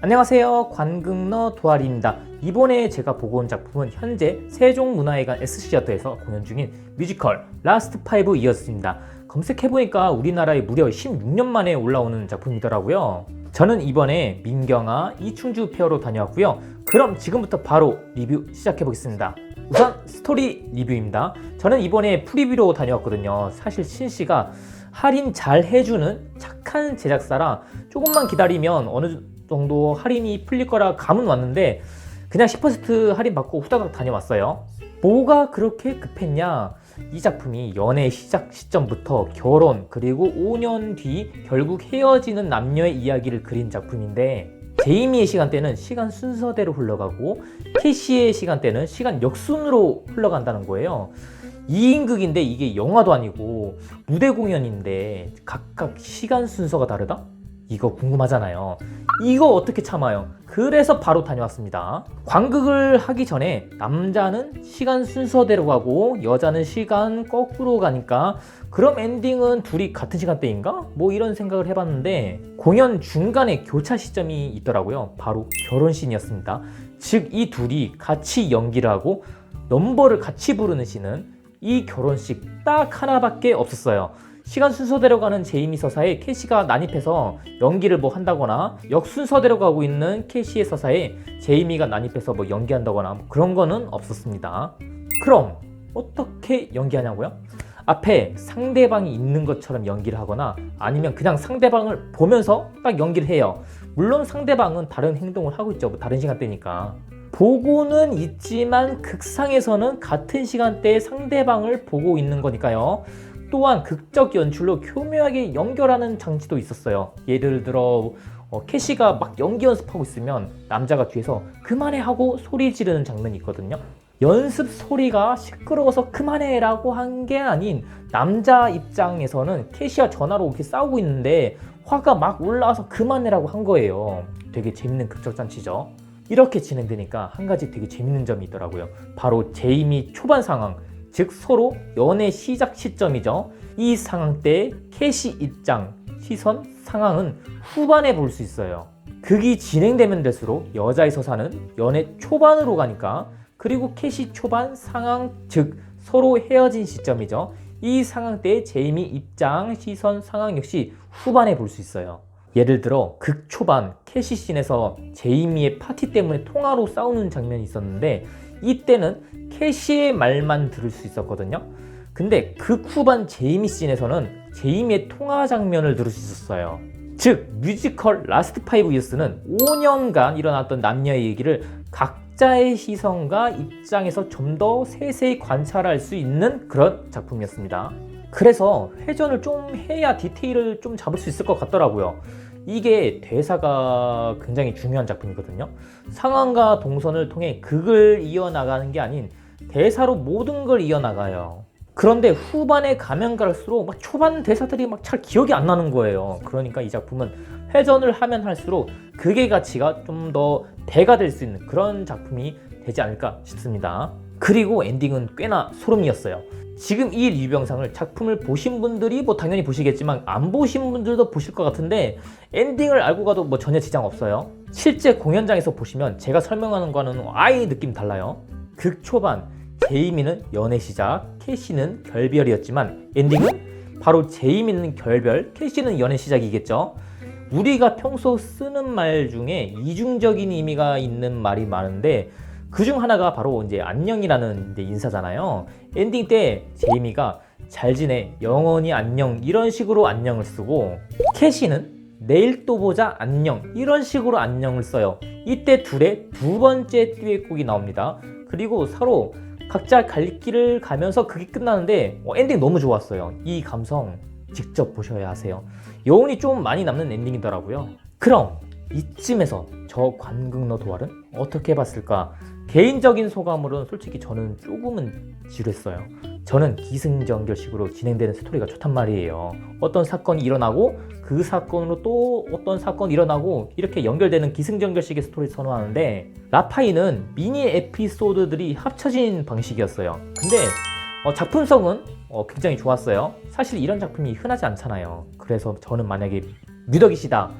안녕하세요, 관극러 도아리입니다. 이번에 제가 보고 온 작품은 현재 세종문화회관 SC아트에서 공연 중인 뮤지컬 라스트 5 이어스입니다. 검색해보니까 우리나라에 무려 16년 만에 올라오는 작품이더라고요. 저는 이번에 민경아, 이충주 페어로 다녀왔고요. 그럼 지금부터 바로 리뷰 시작해보겠습니다. 우선 스토리 리뷰입니다. 저는 이번에 프리뷰로 다녀왔거든요. 사실 신씨가 할인 잘 해주는 착한 제작사라 조금만 기다리면 어느 정도 할인이 풀릴 거라 감은 왔는데 그냥 10% 할인 받고 후다닥 다녀왔어요. 뭐가 그렇게 급했냐? 이 작품이 연애 시작 시점부터 결혼 그리고 5년 뒤 결국 헤어지는 남녀의 이야기를 그린 작품인데, 제이미의 시간대는 시간 순서대로 흘러가고 캐시의 시간대는 시간 역순으로 흘러간다는 거예요. 2인극인데 이게 영화도 아니고 무대 공연인데 각각 시간 순서가 다르다? 이거 궁금하잖아요. 이거 어떻게 참아요? 그래서 바로 다녀왔습니다. 관극을 하기 전에 남자는 시간 순서대로 가고 여자는 시간 거꾸로 가니까 그럼 엔딩은 둘이 같은 시간대인가? 뭐 이런 생각을 해봤는데 공연 중간에 교차 시점이 있더라고요. 바로 결혼씬이었습니다. 즉 이 둘이 같이 연기를 하고 넘버를 같이 부르는 씬은 이 결혼식 딱 하나밖에 없었어요. 시간 순서대로 가는 제이미 서사에 캐시가 난입해서 연기를 뭐 한다거나, 역순서대로 가고 있는 캐시의 서사에 제이미가 난입해서 뭐 연기한다거나 뭐 그런 거는 없었습니다. 그럼 어떻게 연기하냐고요? 앞에 상대방이 있는 것처럼 연기를 하거나 아니면 그냥 상대방을 보면서 딱 연기를 해요. 물론 상대방은 다른 행동을 하고 있죠. 뭐 다른 시간대니까. 보고는 있지만 극상에서는 같은 시간대에 상대방을 보고 있는 거니까요. 또한 극적 연출로 교묘하게 연결하는 장치도 있었어요. 예를 들어 캐시가 막 연기 연습하고 있으면 남자가 뒤에서 그만해 하고 소리 지르는 장면이 있거든요. 연습 소리가 시끄러워서 그만해 라고 한 게 아닌, 남자 입장에서는 캐시와 전화로 이렇게 싸우고 있는데 화가 막 올라와서 그만해라고 한 거예요. 되게 재밌는 극적 장치죠. 이렇게 진행되니까 한 가지 되게 재밌는 점이 있더라고요. 바로 제이미 초반 상황, 즉 서로 연애 시작 시점이죠. 이 상황 때 캐시 입장, 시선, 상황은 후반에 볼 수 있어요. 극이 진행되면 될수록 여자의 서사는 연애 초반으로 가니까, 그리고 캐시 초반 상황, 즉 서로 헤어진 시점이죠. 이 상황 때 제이미 입장, 시선, 상황 역시 후반에 볼 수 있어요. 예를 들어 극 초반 캐시 씬에서 제이미의 파티 때문에 통화로 싸우는 장면이 있었는데 이때는 캐시의 말만 들을 수 있었거든요. 근데 극 후반 제이미 씬에서는 제이미의 통화 장면을 들을 수 있었어요. 즉 뮤지컬 라스트 5 이어스는 5년간 일어났던 남녀의 얘기를 각자의 시선과 입장에서 좀 더 세세히 관찰할 수 있는 그런 작품이었습니다. 그래서 회전을 좀 해야 디테일을 좀 잡을 수 있을 것 같더라고요. 이게 대사가 굉장히 중요한 작품이거든요. 상황과 동선을 통해 극을 이어나가는 게 아닌 대사로 모든 걸 이어나가요. 그런데 후반에 가면 갈수록 막 초반 대사들이 막 잘 기억이 안 나는 거예요. 그러니까 이 작품은 회전을 하면 할수록 극의 가치가 좀 더 배가 될 수 있는 그런 작품이 되지 않을까 싶습니다. 그리고 엔딩은 꽤나 소름이었어요. 지금 이 리뷰 영상을 작품을 보신 분들이 뭐 당연히 보시겠지만 안 보신 분들도 보실 것 같은데 엔딩을 알고 가도 뭐 전혀 지장 없어요. 실제 공연장에서 보시면 제가 설명하는 거는 아예 느낌 달라요. 극 초반 제이미는 연애 시작, 캐시는 결별이었지만 엔딩은 바로 제이미는 결별, 캐시는 연애 시작이겠죠. 우리가 평소 쓰는 말 중에 이중적인 의미가 있는 말이 많은데 그중 하나가 바로 이제 안녕이라는 이제 인사잖아요. 엔딩 때 제이미가 잘 지내, 영원히 안녕 이런 식으로 안녕을 쓰고, 캐시는 내일 또 보자 안녕 이런 식으로 안녕을 써요. 이때 둘의 두 번째 듀엣곡이 나옵니다. 그리고 서로 각자 갈 길을 가면서 그게 끝나는데 엔딩 너무 좋았어요. 이 감성 직접 보셔야 하세요. 여운이 좀 많이 남는 엔딩이더라고요. 그럼 이쯤에서 저 관극러 도활은 어떻게 봤을까? 개인적인 소감으로는 솔직히 저는 조금은 지루했어요. 저는 기승전결식으로 진행되는 스토리가 좋단 말이에요. 어떤 사건이 일어나고 그 사건으로 또 어떤 사건이 일어나고 이렇게 연결되는 기승전결식의 스토리를 선호하는데, 라파이는 미니 에피소드들이 합쳐진 방식이었어요. 근데 작품성은 굉장히 좋았어요. 사실 이런 작품이 흔하지 않잖아요. 그래서 저는 만약에 뮤덕이시다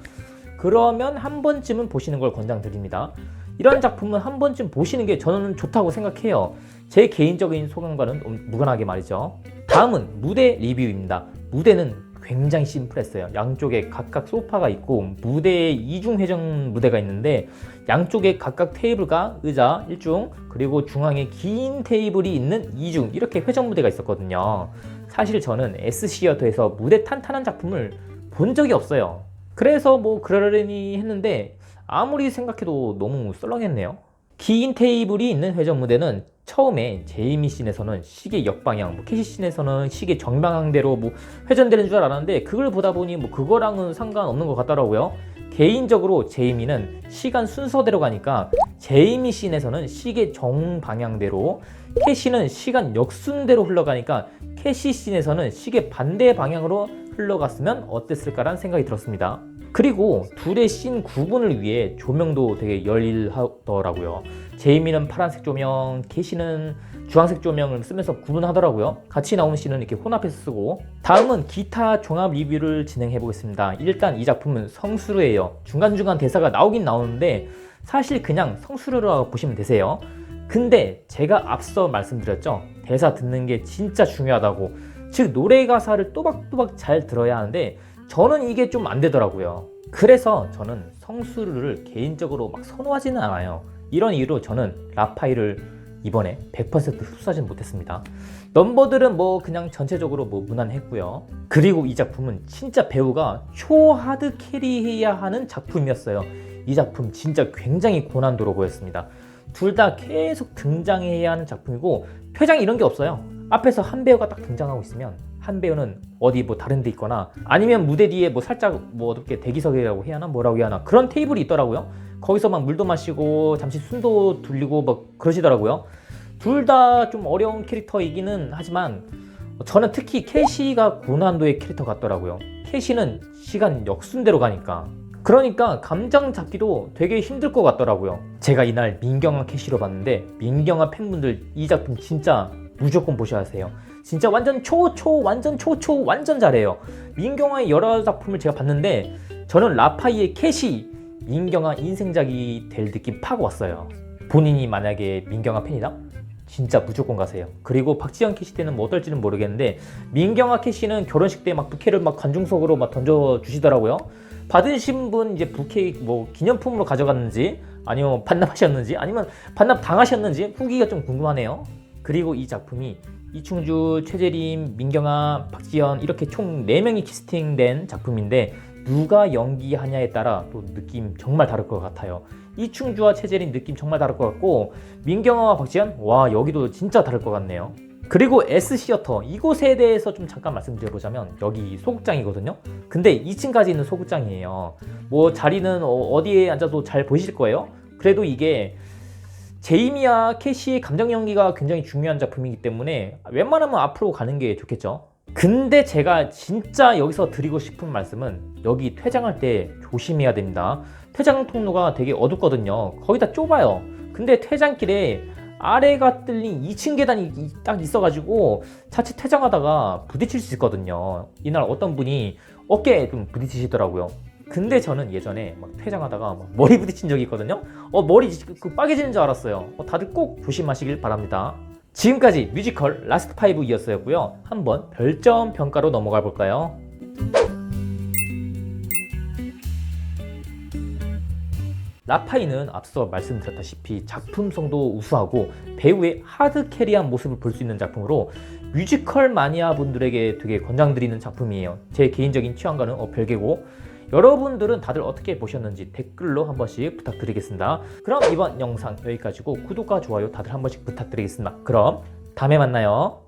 그러면 한 번쯤은 보시는 걸 권장드립니다. 이런 작품은 한 번쯤 보시는 게 저는 좋다고 생각해요. 제 개인적인 소감과는 무관하게 말이죠. 다음은 무대 리뷰입니다. 무대는 굉장히 심플했어요. 양쪽에 각각 소파가 있고 무대에 이중회전 무대가 있는데 양쪽에 각각 테이블과 의자 1중 그리고 중앙에 긴 테이블이 있는 2중 이렇게 회전 무대가 있었거든요. 사실 저는 S시어터에서 무대 탄탄한 작품을 본 적이 없어요. 그래서 뭐 그러려니 했는데 아무리 생각해도 너무 썰렁했네요. 긴 테이블이 있는 회전 무대는 처음에 제이미 씬에서는 시계 역방향, 캐시 씬에서는 시계 정방향대로 회전되는 줄 알았는데 그걸 보다 보니 그거랑은 상관없는 것 같더라고요. 개인적으로 제이미는 시간 순서대로 가니까 제이미 씬에서는 시계 정방향대로, 캐시는 시간 역순대로 흘러가니까 캐시 씬에서는 시계 반대 방향으로 흘러갔으면 어땠을까라는 생각이 들었습니다. 그리고 둘의 씬 구분을 위해 조명도 되게 열일하더라고요. 제이미는 파란색 조명, 캐시는 주황색 조명을 쓰면서 구분하더라고요. 같이 나오는 씬은 이렇게 혼합해서 쓰고. 다음은 기타 종합 리뷰를 진행해 보겠습니다. 일단 이 작품은 성수르예요. 중간중간 대사가 나오긴 나오는데 사실 그냥 성수르라고 보시면 되세요. 근데 제가 앞서 말씀드렸죠. 대사 듣는 게 진짜 중요하다고. 즉 노래 가사를 또박또박 잘 들어야 하는데 저는 이게 좀 안 되더라고요. 그래서 저는 성수르를 개인적으로 막 선호하지는 않아요. 이런 이유로 저는 라파이를 이번에 100% 흡수하지는 못했습니다. 넘버들은 그냥 전체적으로 무난했고요. 그리고 이 작품은 진짜 배우가 초하드 캐리해야 하는 작품이었어요. 이 작품 진짜 굉장히 고난도로 보였습니다. 둘 다 계속 등장해야 하는 작품이고 퇴장 이런 게 없어요. 앞에서 한 배우가 딱 등장하고 있으면 한 배우는 어디 다른 데 있거나 아니면 무대 뒤에 살짝 어떻게 대기석이라고 해야 하나 뭐라고 해야 하나 그런 테이블이 있더라고요. 거기서 막 물도 마시고 잠시 숨도 돌리고 그러시더라고요. 둘 다 좀 어려운 캐릭터이기는 하지만 저는 특히 캐시가 고난도의 캐릭터 같더라고요. 캐시는 시간 역순대로 가니까 그러니까 감정 잡기도 되게 힘들 것 같더라고요. 제가 이날 민경아 캐시로 봤는데 민경아 팬분들 이 작품 진짜 무조건 보셔야 하세요. 진짜 완전 완전 완전 잘해요. 민경아의 여러 작품을 제가 봤는데 저는 라파이의 캐시 민경아 인생작이 될 느낌 파고 왔어요. 본인이 만약에 민경아 팬이다? 진짜 무조건 가세요. 그리고 박지현 캐시 때는 어떨지는 모르겠는데 민경아 캐시는 결혼식 때 부케를 관중석으로 던져주시더라고요. 받으신 분 이제 부케 기념품으로 가져갔는지 아니면 반납하셨는지 아니면 반납 당하셨는지 후기가 좀 궁금하네요. 그리고 이 작품이 이충주, 최재림, 민경아, 박지현 이렇게 총 4명이 캐스팅된 작품인데 누가 연기하냐에 따라 또 느낌 정말 다를 것 같아요. 이충주와 최재림 느낌 정말 다를 것 같고 민경아와 박지현 와 여기도 진짜 다를 것 같네요. 그리고 S시어터 이곳에 대해서 좀 잠깐 말씀드려보자면 여기 소극장이거든요. 근데 2층까지 있는 소극장이에요. 자리는 어디에 앉아도 잘 보이실 거예요. 그래도 이게 제이미와 캐시의 감정 연기가 굉장히 중요한 작품이기 때문에 웬만하면 앞으로 가는 게 좋겠죠. 근데 제가 진짜 여기서 드리고 싶은 말씀은 여기 퇴장할 때 조심해야 됩니다. 퇴장 통로가 되게 어둡거든요. 거의 다 좁아요. 근데 퇴장길에 아래가 뚫린 2층 계단이 딱 있어가지고 자칫 퇴장하다가 부딪힐 수 있거든요. 이날 어떤 분이 어깨에 좀 부딪히시더라고요. 근데 저는 예전에 퇴장하다가 머리 부딪힌 적이 있거든요. 머리 빠개지는 줄 알았어요. 다들 꼭 조심하시길 바랍니다. 지금까지 뮤지컬 라스트 5 이었어요. 한번 별점 평가로 넘어가 볼까요? 라파이는 앞서 말씀드렸다시피 작품성도 우수하고 배우의 하드 캐리한 모습을 볼 수 있는 작품으로 뮤지컬 마니아 분들에게 되게 권장드리는 작품이에요. 제 개인적인 취향과는 별개고 여러분들은 다들 어떻게 보셨는지 댓글로 한 번씩 부탁드리겠습니다. 그럼 이번 영상 여기까지고 구독과 좋아요 다들 한 번씩 부탁드리겠습니다. 그럼 다음에 만나요.